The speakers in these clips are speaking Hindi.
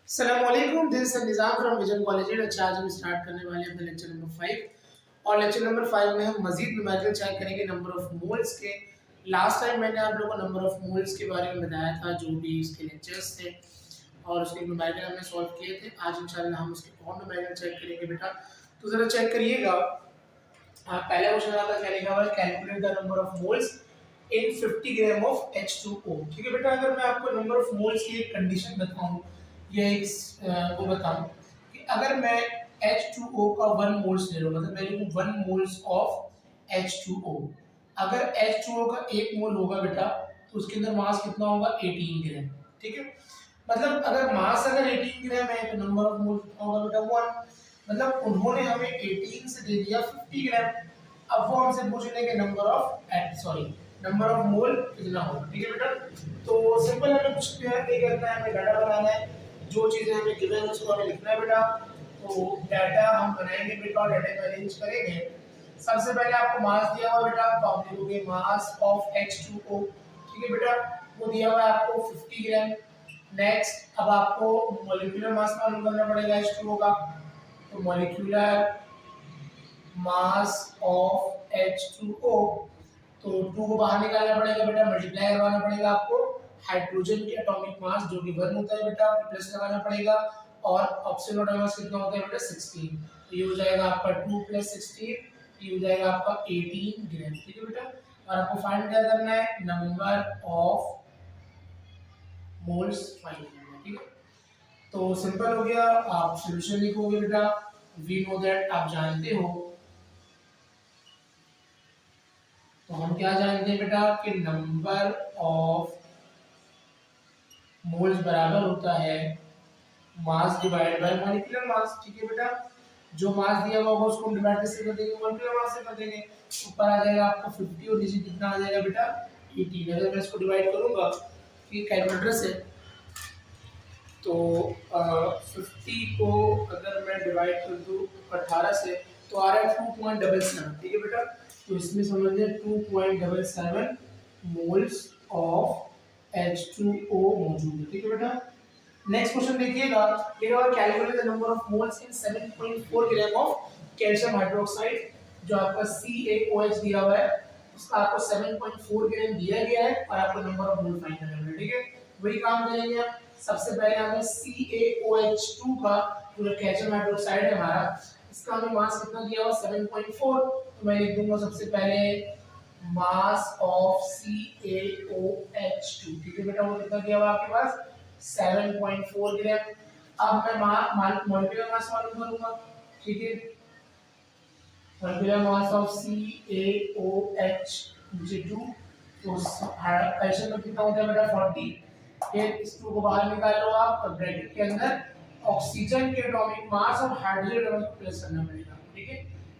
अस्सलामुअलैकुम, this is Nizam from vision college. अच्छा, आज हम स्टार्ट करने वाले हैं अपने लेक्चर नंबर 5 और लेक्चर नंबर 5 में हम मजीद न्यूमेरिकल चेक करेंगे नंबर ऑफ मोल्स के। लास्ट टाइम मैंने आप लोगों को नंबर ऑफ मोल्स के बारे में बताया था, जो भी इसके लेक्चर्स थे और उसके न्यूमेरिकल हमने सॉल्व किए थे। आज इंशाल्लाह हम उसके और न्यूमेरिकल चेक करेंगे बेटा। तो ज़रा चेक करिएगा। पहला क्वेश्चन आपका क्या लिखा हुआ है, calculate the number of moles in 50 gram of H2O। ठीक है बेटा, अगर मैं आपको नंबर ऑफ मोल्स की एक कंडीशन बताऊं, ये एक वो बताऊं कि अगर मैं H2O का 1 मोल्स ले लूं, मतलब मैं लिखूं 1 मोल्स ऑफ H2O। अगर H2O का 1 मोल होगा बेटा, तो उसके अंदर मास कितना होगा, 18 ग्राम। ठीक है, मतलब अगर मास अगर 18 ग्राम है तो नंबर ऑफ मोल कितना होगा बेटा, 1। मतलब उन्होंने हमें 18 से दे दिया 50 ग्राम। अब वो हमसे पूछ रहे हैं कि नंबर ऑफ मोल कितना होगा। ठीक है बेटा, तो सिंपल हमें कुछ नहीं करना है, हमें डाटा बनाना है। जो चीजें हमें गिवन है उसको हमें लिखना है बेटा। तो डाटा हम बनाएंगे बेटा, डाटा को अरेंज करेंगे। सबसे पहले आपको मास दिया हुआ बेटा, तो आप लिखोगे मास ऑफ H2O। ठीक है बेटा, वो दिया हुआ है आपको 50 ग्राम। नेक्स्ट, अब आपको मॉलिक्यूलर मास मालूम करना पड़ेगा H2O का। तो मॉलिक्यूलर मास ऑफ H2O, तो 2 को बाहर निकालना पड़ेगा बेटा, मल्टीप्लाई करवाना पड़ेगा आपको हाइड्रोजन के एटॉमिक मास जो कि 1 होता है बेटा, प्लस लगाना पड़ेगा। और ऑक्सीजन एटॉमिक मास कितना होता है बेटा, 16। तो ये हो जाएगा आपका 2 + 16, ये हो जाएगा आपका 18 ग्राम। ठीक है बेटा, और आपको फाइंड क्या करना है, नंबर ऑफ मोल्स फाइंड करना है। ठीक है, तो सिंपल हो गया। आप सॉल्यूशन लिखोगे बेटा, वी नो दैट, आप जानते हो। तो हम क्या जानते हैं बेटा कि नंबर ऑफ मोल्स बराबर होता है मास डिवाइड बाय मॉलिक्यूलर मास। ठीक है बेटा, जो मास दिया हुआ होगा उसको हम डिवाइड कैसे कर देंगे, मॉलिक्यूलर मास से कर देंगे। ऊपर आ जाएगा आपका 50 और नीचे कितना आ जाएगा बेटा, 18। अगर मैं इसको डिवाइड करूंगा कि कैलकुलेटर से, तो 50 को अगर मैं डिवाइड कर दूं 18 से, तो आ रहा है 2.77। ठीक है बेटा, तो इसमें समझिए 2.77 मोल्स ऑफ H2O मौजूद है। ठीक है बेटा, नेक्स्ट क्वेश्चन देखिएगा, calculate the number of moles in 7.4 gram of calcium hydroxide. जो आपका CaOH दिया हुआ है, उसका आपको 7.4 ग्राम दिया गया है और आपको नंबर ऑफ मोल फाइंड करना है। ठीक है, वही काम करेंगे हम। सबसे पहले हमें CaOH2 का, जो कैल्शियम हाइड्रोक्साइड है हमारा, इसका हमें मास कितना दिया हुआ, 7.4। तो मैं लिख दूंगा सबसे पहले मास ऑफ CaOH2। ठीक है बेटा, वो कितना दिया हुआ आपके पास, 7.4 ग्राम। अब मैं मॉलिक्यूलर मास मालूम करूंगा। ठीक है, मॉलिक्यूलर मास ऑफ CaOH2, तो कैल्शियम में कितना होता है बेटा, 40। फिर इस 2 को बाहर निकाल लो आप, तो ब्रैकेट के अंदर ऑक्सीजन के एटॉमिक मास और हाइड्रोजन एटॉमिक प्लस करना पड़ेगा। ठीक है,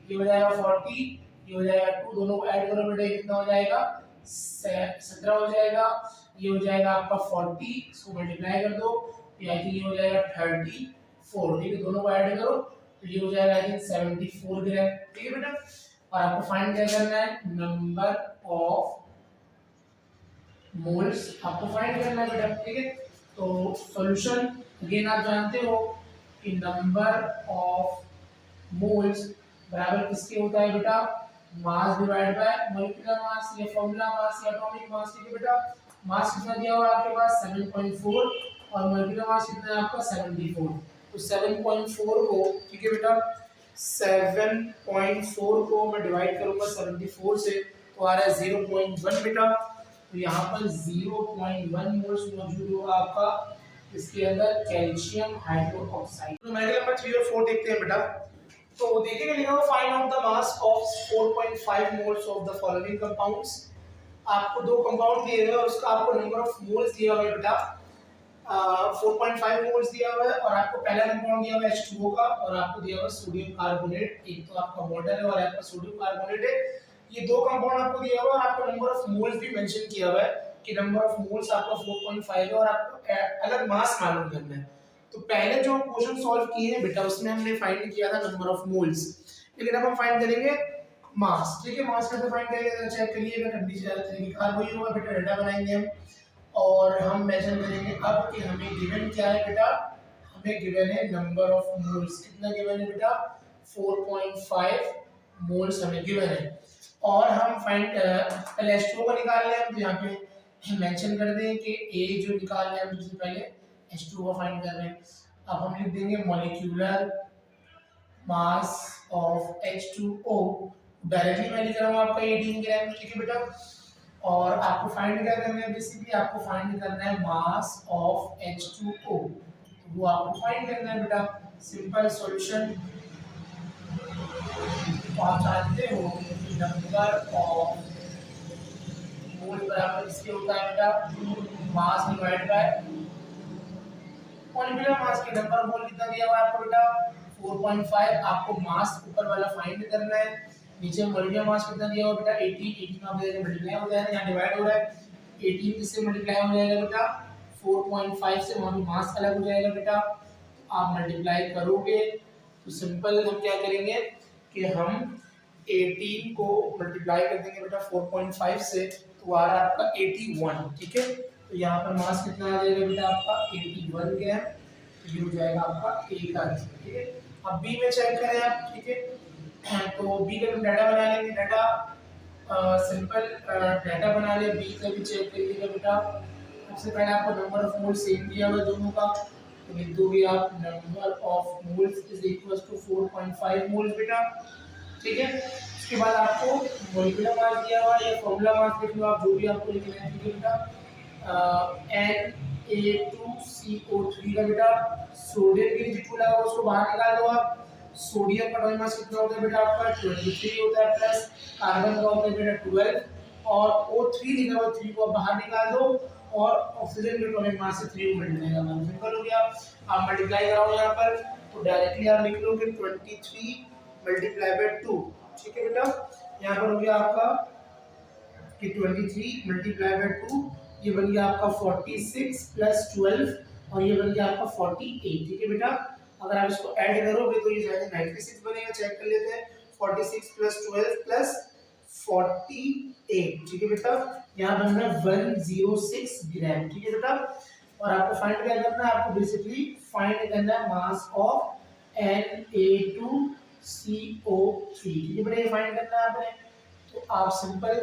ये हो जाएगा 40, ये हो जाएगा 2, दोनों को ऐड करो बेटा, कितना हो जाएगा, 17 हो जाएगा। ये हो जाएगा आपका 40, इसको मल्टीप्लाई कर दो, ये आई थिंक ये हो जाएगा 34। ठीक है, दोनों को ऐड करो तो ये हो जाएगा आई थिंक 74 ग्राम। ठीक है बेटा, और आपको फाइंड क्या करना है, नंबर ऑफ मोल्स आपको फाइंड करना है बेटा। ठीक है, तो सॉल्यूशन अगेन आप जानते हो कि नंबर ऑफ मोल्स बराबर किसके होता है बेटा, मास डिवाइड बाय मॉलिक्यूलर मास या फॉर्मूला मास या एटॉमिक मास। ठीक है बेटा, मास कितना दिया हुआ है आपके पास, 7.4, और मॉलिक्यूलर मास कितना है आपका, 74। तो 7.4 को, ठीक है बेटा, 7.4 को मैं डिवाइड करूंगा 74 से, तो आ रहा है 0.1 बेटा। तो यहाँ पर 0.1 मोल्स मौजूद होगा आपका इसके अंदर कैल्शियम हाइड्रोक्साइड। तो मैंने नंबर 3 और 4 देखते हैं बेटा। तो देखिएगा, लिखा हुआ find out the mass of 4.5 moles of the following compounds. आपको 2 कंपाउंड दिए गए और उसका आपको नंबर ऑफ मोल्स दिया हुआ है बेटा। 4.5 मोल्स दिया हुआ है और आपको पहला कंपाउंड दिया हुआ है H2O का, और आपको दिया हुआ है सोडियम कार्बोनेट। एक तो आपका वाटर है और आपका सोडियम कार्बोनेट है। ये 2 कंपाउंड आपको दिया हुआ है और आपको नंबर ऑफ मोल्स भी मेंशन किया हुआ है कि नंबर ऑफ मोल्स आपका 4.5 है और आपको अलग मास मालूम करना है। तो पहले जो क्वेश्चन सॉल्व किए हैं बेटा, उसमें हमने फाइंड किया था नंबर ऑफ मोल्स, लेकिन अब हम फाइंड करेंगे मास। ठीक है, मास कैसे फाइंड करेंगे, चेक करिएगा। कंडीशन तरीका वही होगा बेटा, डाटा बनाएंगे हम और हम मेजर करेंगे अब कि हमें गिवन क्या है बेटा, हमें गिवन है नंबर ऑफ मोल्स, कितना गिवन है बेटा 4.5 मोल्स हमें गिवन है। और हम फाइंड पहले H2O को निकाल लें हम, तो यहाँ पे मेंशन कर दें कि A जो निकाल रहे हैं हम सबसे पहले H2O को फाइंड कर रहे हैं। अब हम लिख देंगे molecular mass of H2O, directly मैं लिख रहा हूँ आपका 18 ग्राम, ठीक है बेटा। और आपको फाइंड क्या करना है, बेसिकली आपको फाइंड करना है मास ऑफ H2O, वो आपको फाइंड करना है बेटा। सिंपल सॉल्यूशन, तो आप जानते हो कि नंबर ऑफ मोल बराबर इसके होता है बेटा mass divide by molecular mass के। नंबर ऑफ मोल कितना दिया हुआ है आपको बेटा 4.5। आपको मास ऊपर वाला फाइंड करना है, नीचे मॉलिक्यूलर मास कितना दिया हुआ बेटा 18 में आप देखिए मल्टीप्लाई हो जाएगा, यहाँ डिवाइड हो रहा है 18 किससे मल्टीप्लाई हो जाएगा बेटा 4.5 से, वहां भी मास अलग हो जाएगा बेटा। आप मल्टीप्लाई करोगे तो सिंपल हम क्या करेंगे कि हम 18 को मल्टीप्लाई कर देंगे बेटा 4.5 से, तो आ रहा है आपका 81, ठीक है। तो यहाँ पर मास कितना आ जाएगा बेटा आपका 81 ग्राम, ये हो जाएगा आपका A का आंसर, ठीक है। अब B में चेक करें आप, ठीक है। तो B का हम डाटा बना लेंगे, डाटा सिंपल डाटा बना ले, B का भी चेक करिएगा बेटा। सबसे पहले आपको नंबर ऑफ मोल्स सेम दिया हुआ है दोनों का, तो लिख दोगे आप number of moles is equal to 4.5 moles बेटा, ठीक है। उसके बाद आपको मॉलिक्यूलर मास दिया हुआ है या फॉर्मूला मास लिख लो आप, जो भी आपको लिखना है, ठीक है बेटा। Na2CO3 का बेटा सोडियम के लिए लगा उसको बाहर निकाल दो आप। सोडियम का एटॉमिक मास कितना होता है बेटा आपका 23 होता है, प्लस कार्बन का होता है बेटा 12, और O3 लिखा हुआ 3 को आप बाहर निकाल दो, और ऑक्सीजन के एटॉमिक मास से 3 को मल्टीप्लाई करना, सिंपल हो गया। आप मल्टीप्लाई कराओ यहाँ पर, तो डायरेक्टली आप लिख लोगे 23 मल्टीप्लाई बाय 2, ठीक है बेटा। यहाँ पर हो गया आपका कि 23 मल्टीप्लाई बाय 2, ये बन गया आपका 46 प्लस 12, और ये बन गया आपका 48, ठीक है बेटा। अगर आप इसको ऐड करोगे तो ये शायद 96 बनेगा, चेक कर लेते हैं। 46 प्लस 12 प्लस 48, ठीक है बेटा। यहाँ बन रहा है 106 ग्राम, ठीक है बेटा। और आपको फाइंड क्या करना है, आपको बेसिकली फाइंड करना है मास ऑफ Na2CO3, ठीक है बेटा, ये फाइंड करना है आपने। तो आप सिंपल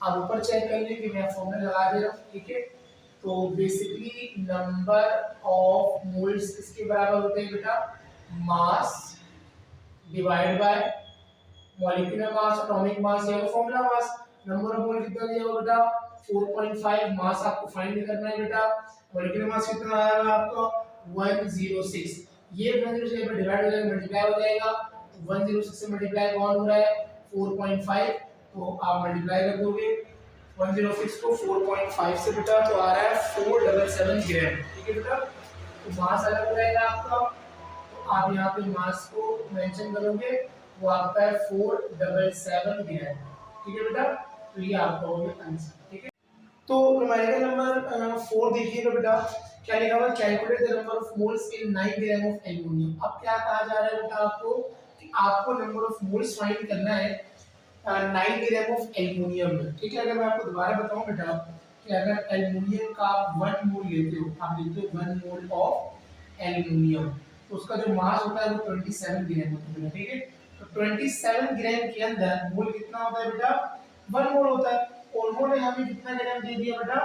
आप ऊपर चेक कर लीजिए कि मैं फॉर्मूला लगा दे रहा हूँ, ठीक है। तो बेसिकली नंबर ऑफ मोल्स इसके बराबर होते हैं बेटा mass divide by molecular mass, atomic mass या formula mass. Number of mole कितना दिया हुआ बेटा 4.5, मास आपको फाइंड करना है बेटा। मॉलिक्यूलर मास कितना आया आपको 106, ये 106 पे डिवाइड हो जाएगा, मल्टीप्लाई हो जाएगा, 106 से मल्टीप्लाई कौन हो रहा है 4.5, तो आप मल्टीप्लाई कर दोगे 106 को 4.5 से बेटा, तो आ रहा है 477 ग्राम, ठीक है बेटा। तो मास अलग हो जाएगा आपका, तो आप यहाँ पे मास को मेंशन करोगे, वो आपका है 477 ग्राम, ठीक है बेटा। तो ये आपका हो गया आंसर, ठीक है। तो न्यूमेरिकल नंबर 4 देखिएगा बेटा, क्या लिखा हुआ है, calculate the number of moles in 9 gram of aluminium. अब क्या कहा जा रहा है बेटा आपको कि आपको नंबर ऑफ मोल्स फाइंड करना है 9 ग्राम ऑफ एल्युमिनियम में, ठीक है। अगर मैं आपको दोबारा बताऊं बेटा कि अगर एल्युमिनियम का 1 मोल लेते हो, आप लेते हो 1 मोल ऑफ एल्युमिनियम, तो उसका जो मास होता है वो 27 ग्राम होता है, ठीक है। तो 27 ग्राम के अंदर मोल कितना होता है बेटा 1 मोल होता है, और उन्होंने हमें कितना ग्राम दे दिया बेटा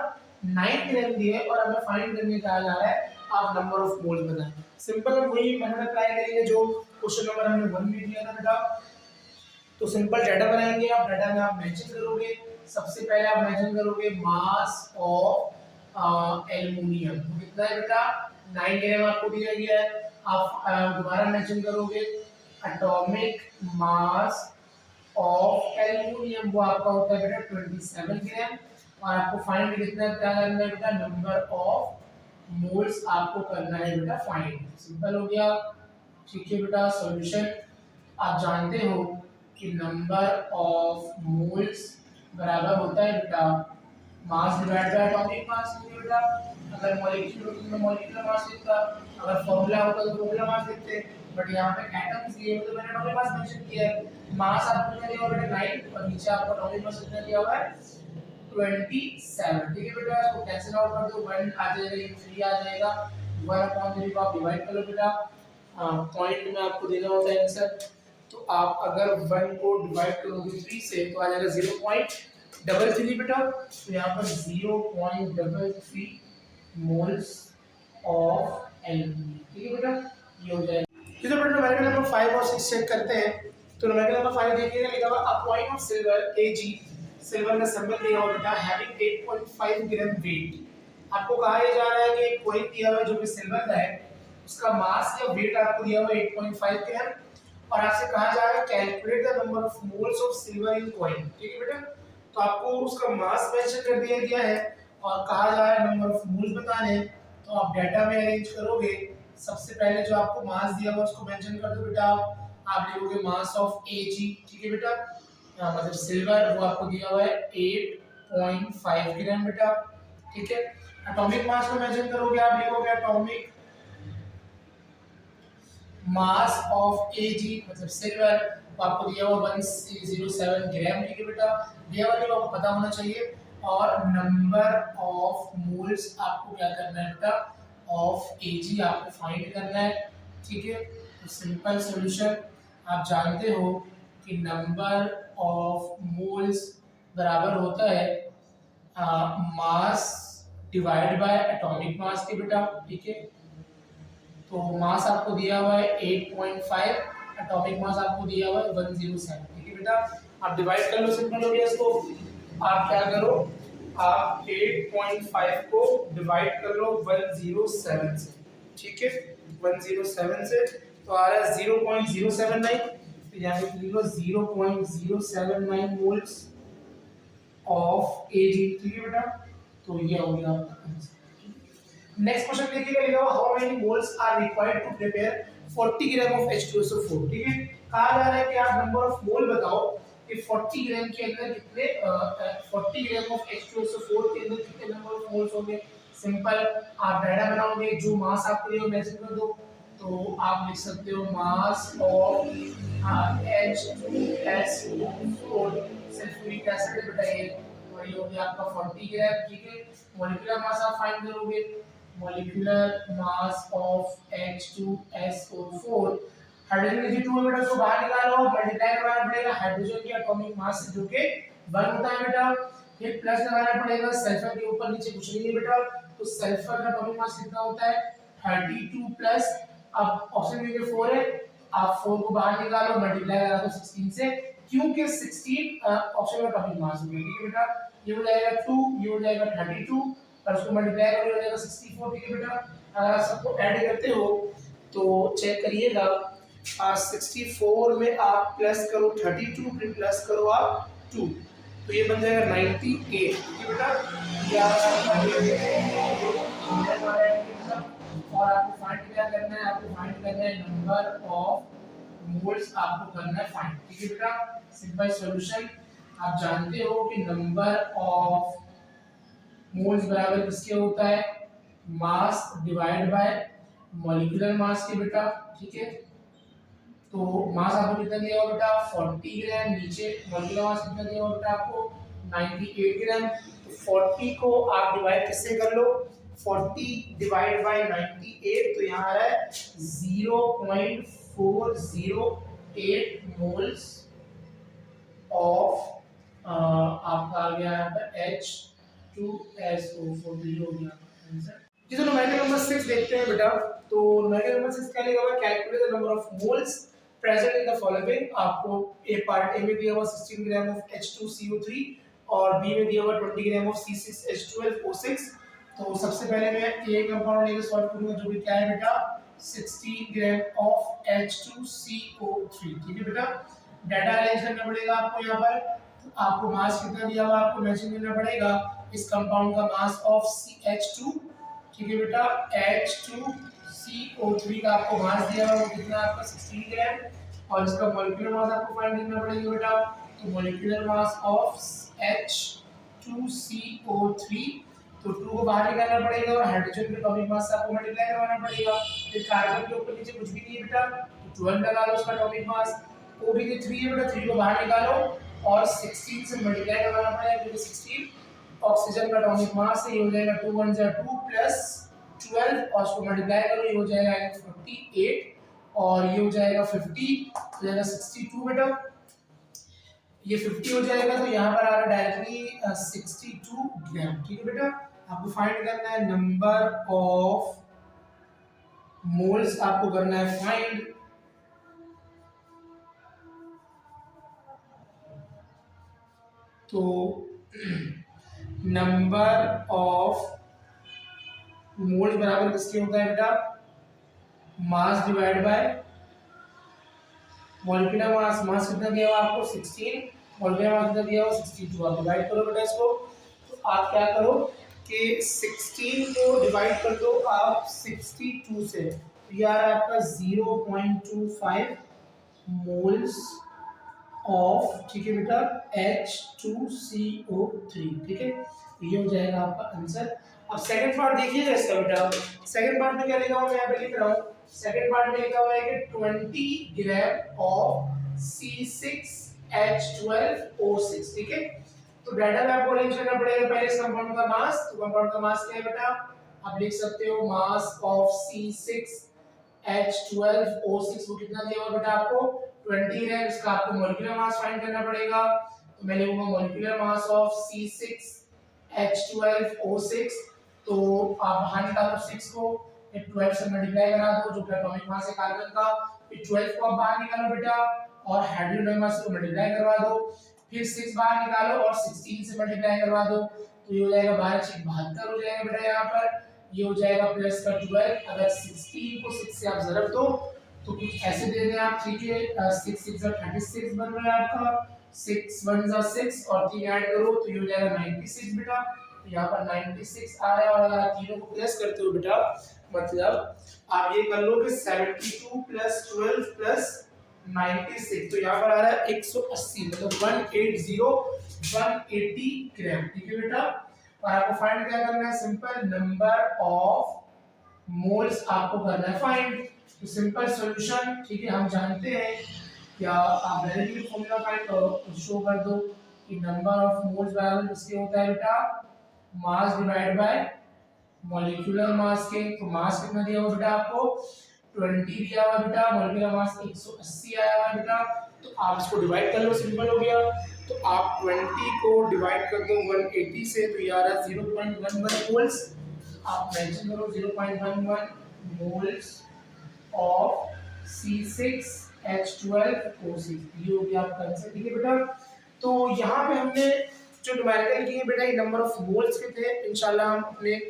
9 ग्राम दिए, और हमें फाइंड करने कहा जा रहा है आप नंबर ऑफ मोल्स बताएं। सिंपल हम वही मेथड अप्लाई करेंगे जो क्वेश्चन नंबर हमने 1 में दिया था बेटा। तो सिंपल डाटा बनाएंगे आप, डाटा में आप मेंशन करोगे, सबसे पहले आप मेंशन करोगे मास ऑफ एल्युमिनियम, कितना है बेटा 9 ग्राम आपको दिया गया है। आप दोबारा मेंशन करोगे एटॉमिक मास ऑफ एल्युमिनियम, वो आपका होता है बेटा 27 ग्राम, और आपको फाइंड कितना क्या करना है बेटा नंबर ऑफ मोल्स आपको करना है बेटा फाइंड, सिंपल हो गया, ठीक है बेटा। सॉल्यूशन आप जानते हो कि नंबर ऑफ मोल्स बराबर होता है बेटा mass divide bye atomic mass, ठीक है बेटा। अगर मॉलिक्यूल होता तो मॉलिक्यूलर मास लिखता, अगर फॉर्मूला होता तो फॉर्मूला मास लिखते, बट यहाँ पे एटम्स लिए तो मैंने एटॉमिक मास मेंशन किया है। मास आपको कितना दिया हुआ है बेटा 9, और नीचे आपको एटॉमिक मास कितना दिया हुआ है 27, ठीक है बेटा। इसको कैंसिल आउट कर दो, 1 आ जाएगा, ये 3 आ जाएगा, 1/3 आप डिवाइड कर लो बेटा, पॉइंट में आपको देना होता है आंसर। तो आप अगर 1 को डिवाइड करोगे 3 से तो आ जाएगा 0.33 बेटा। तो यहाँ पर 0.33 मोल्स ऑफ एल्यूमिनियम, ठीक है बेटा, ये हो जाएगा। तो बेटा न्यूमेरिकल नंबर 5 और 6 चेक करते हैं। तो न्यूमेरिकल नंबर 5 देखिएगा, लिखा हुआ अ coin of silver Ag, silver का सिंबल दिया हुआ बेटा, हैविंग 8.5 ग्राम वेट। आपको कहा यह जा रहा है कि एक कॉइन दिया हुआ है जो कि सिल्वर का है, उसका मास या वेट आपको दिया हुआ है 8.5 ग्राम, और आपसे कहा जा रहा है calculate the number of moles of silver in coin, ठीक है बेटा। तो आपको उसका मास मेंशन कर दिया गया है और कहा जा रहा है नंबर ऑफ मोल्स बताने हैं। तो आप डाटा में अरेंज करोगे, सबसे पहले जो आपको मास दिया हुआ उसको मेंशन कर दो बेटा। आप लिखोगे मास ऑफ Ag, ठीक है बेटा, मतलब सिल्वर वो आपको दिया हुआ है 8.5 ग्राम बेटा, ठीक है। एटॉमिक मास को मेंशन करोगे, आप लिखोगे एटॉमिक मास ऑफ Ag मतलब सिल्वर, वो आपको दिया हुआ 107 ग्राम, ठीक है बेटा, दिया हुआ आपको पता होना चाहिए। और नंबर ऑफ मोल्स आपको क्या करना है बेटा, ऑफ Ag आपको फाइंड करना है, ठीक है। तो सिंपल सॉल्यूशन आप जानते हो कि नंबर ऑफ मोल्स बराबर होता है मास डिवाइड बाय एटॉमिक मास के बेटा, ठीक है। तो मास आपको दिया हुआ है 8.5, एटॉमिक मास आपको दिया हुआ है 107, ठीक है बेटा। आप डिवाइड कर लो, सिंपल हो गया इसको। आप क्या करो, आप 8.5 को डिवाइड कर लो 107 से, ठीक है, 107 से, तो आ रहा है 0.079। तो यहाँ पे लिख लो 0.079 मोल्स ऑफ Ag, ठीक है बेटा। तो ये हो गया आपका आंसर। नेक्स्ट क्वेश्चन देखिएगा, लिखा हुआ how many moles are required to prepare 40 gram of H2SO4, ठीक है। कहा जा रहा है कि आप नंबर ऑफ मोल बताओ कि 40 ग्राम के अंदर कितने 40 ग्राम ऑफ H2SO4 के अंदर कितने नंबर ऑफ मोल्स होंगे। सिंपल आप डाटा बनाओगे, जो मास आपको दिया मेंशन कर दो। तो आप लिख सकते हो mass of H2SO4 sulphuric acid बेटा, ये वही हो गया आपका 40 ग्राम, ठीक है। मॉलिक्यूलर मास आप फाइंड करोगे, molecular mass of H2SO4, hydrogen की 2 है बेटा, उसको बाहर निकालो, मल्टीप्लाई करवाना पड़ेगा हाइड्रोजन के एटॉमिक मास से जो कि 1 होता है बेटा, फिर प्लस लगाना पड़ेगा सल्फर के ऊपर, नीचे कुछ नहीं है बेटा। तो सल्फर का एटॉमिक मास कितना होता है 32 प्लस, अब ऑप्शन में 4 है, आप 4 को बाहर निकालो, मल्टीप्लाई करा दो 16 से, क्योंकि 16 ऑप्शन में एटॉमिक मास हो गया, ठीक है बेटा। ये हो जाएगा 2, ये हो जाएगा 32 और उसको मल्टीप्लाई करोगे हो जाएगा 64, ठीक है बेटा। अगर आप सबको ऐड करते हो तो चेक करिएगा, 64 में आप प्लस करो 32, फिर प्लस करो आप 2, तो ये बन जाएगा 98, ठीक है बेटा। और आपको फाइंड क्या करना है, आपको फाइंड करना है नंबर ऑफ मोल्स, आपको करना है फाइंड, ठीक है बेटा। सिंपल सॉल्यूशन आप जानते हो कि नंबर ऑफ मोल्स बराबर किसके होता है, मास डिवाइड बाय मॉलिक्यूलर मास के बेटा, ठीक है। तो मास आपको कितना दिया हुआ बेटा 40 ग्राम, नीचे मॉलिक्यूलर मास कितना दिया हुआ बेटा आपको 98 ग्राम। तो 40 को आप डिवाइड किससे कर लो, 40 डिवाइड बाय 98, तो यहाँ आ रहा है 0.408 मोल्स ऑफ आपका आ गया यहाँ पर H2SO4, हो गया आंसर। जी तो न्यूमेरिकल नंबर 6 देखते हैं बेटा। तो न्यूमेरिकल नंबर 6 क्या लिखा हुआ है, calculate the number of moles present in the following. आपको ए पार्ट ए में दिया हुआ 16 ग्राम ऑफ H2CO3 और बी में दिया हुआ 20 ग्राम ऑफ C6H12O6। तो सबसे पहले मैं ए कंपाउंड लेके सॉल्व करूंगा, जो कि क्या है बेटा 16 ग्राम ऑफ H2CO3, ठीक है बेटा। डाटा अरेंज करना पड़ेगा आपको यहाँ पर। आपको मास कितना दिया हुआ आपको मेंशन करना पड़ेगा, इस कंपाउंड का मास ऑफ CH2, ठीक है बेटा, H2CO3 का आपको मास दिया हुआ वो कितना आपका 16 ग्राम, और इसका मॉलिक्यूलर मास आपको फाइंड करना पड़ेगा बेटा। तो मॉलिक्यूलर मास ऑफ H2CO3, तो 2 को बाहर निकालना पड़ेगा और हाइड्रोजन के एटॉमिक मास से आपको मल्टीप्लाई करवाना पड़ेगा। फिर कार्बन के ऊपर नीचे कुछ भी नहीं है बेटा, तो 12 लगा लो उसका एटॉमिक मास, O भी 3 है बेटा, 3 को बाहर निकालो और 16 से मल्टीप्लाई करवाना पड़ेगा, क्योंकि 16 ऑक्सीजन का एटॉमिक मास है, ये हो जाएगा 2 1 2 प्लस 2, 12 और उसको मल्टीप्लाई करो, ये हो जाएगा 48 और ये हो जाएगा 50, हो जाएगा 62 बेटा। ये 50 हो जाएगा तो यहाँ पर आ रहा डायरेक्टली 62 ग्राम। ठीक है बेटा, आपको फाइंड करना है नंबर ऑफ मोल्स, आपको करना है फाइंड। तो नंबर ऑफ मोल्स बराबर किसके होता है बेटा, mass divide by molecular mass. Mass कितना दिया हुआ आपको 16, मॉलिक्यूलर मास कितना दिया हुआ 62। आप डिवाइड करो बेटा इसको, तो आप क्या करो कि 16 को डिवाइड कर दो आप 62 से, तो ये आ रहा है आपका 0.25 मोल्स ऑफ, ठीक है बेटा, H2CO3। ठीक है, ये हो जाएगा आपका आंसर। अब सेकंड पार्ट देखिएगा इसका बेटा। सेकंड पार्ट में क्या लिखा हुआ, मैं यहाँ पे लिख रहा हूँ। सेकंड पार्ट में लिखा हुआ है कि 20 ग्राम ऑफ C6H12O6। ठीक है, तो डाटा में आपको अरेंज करना पड़ेगा पहले इस कंपाउंड का मास। तो कंपाउंड का मास क्या है बेटा, आप लिख सकते हो मास ऑफ C6H12O6 वो कितना दिया हुआ बेटा आपको 20 ग्राम। इसका आपको मॉलिक्यूलर मास फाइंड करना पड़ेगा, तो मैं लिखूंगा मॉलिक्यूलर मास ऑफ C6H12O6। तो आप बाहर निकालो 6 को, 12 से मल्टीप्लाई करा दो जो एटॉमिक मास है कार्बन का, फिर 12 को आप बाहर निकालो बेटा और हाइड्रोजन मास को मल्टीप्लाई करवा दो, फिर 6 बाहर निकालो और 16 से मल्टीप्लाई करवा दो, तो ये हो जाएगा 12 6 72 हो जाएगा बेटा। यहाँ पर ये हो जाएगा प्लस का 12, अगर 16 को 6 से आप ज़रब दो तो कुछ ऐसे दे दें आप। ठीक है, 6 6 36 बन रहा है आपका, 6 1 6 और 3 ऐड करो तो ये हो जाएगा 96 बेटा। यहाँ पर 96 आ रहा है और अगर आप तीनों को प्लस करते हो बेटा, मतलब आप ये कर लो कि 72 प्लस 12 प्लस 96, तो यहाँ पर आ रहा है 180, मतलब 180 ग्राम। ठीक है बेटा, और आपको फाइंड क्या करना है, सिंपल नंबर ऑफ मोल्स आपको करना है फाइंड। तो सिंपल सॉल्यूशन, ठीक है, हम जानते हैं या आप डायरेक्टली फॉर्मूला फाइंड शो कर दो कि नंबर ऑफ मोल्स बराबर किसके होता है बेटा, mass divide by molecular mass के। तो मास कितना दिया हुआ बेटा आपको 20 दिया हुआ बेटा, मॉलिक्यूलर मास 180 आया हुआ बेटा। तो आप इसको डिवाइड कर लो, सिंपल हो गया। तो आप 20 को डिवाइड कर दो 180 से, तो ये आ रहा है 0.11 मोल्स। आप मेंशन करो 0.11 मोल्स ऑफ C6H12O6, ये हो गया आपका आंसर। ठीक है बेटा, तो यहाँ पे हमने जो न्यूमेरिकल किए बेटा ये नंबर ऑफ मोल्स के थे। इंशाल्लाह हम अपने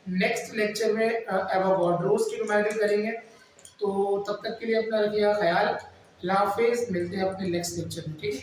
नेक्स्ट लेक्चर में एवोगाड्रोस की न्यूमेरिकल करेंगे। तो तब तक के लिए अपना रखिएगा ख्याल। अल्लाह हाफिज़, मिलते हैं अपने नेक्स्ट लेक्चर में। ठीक है।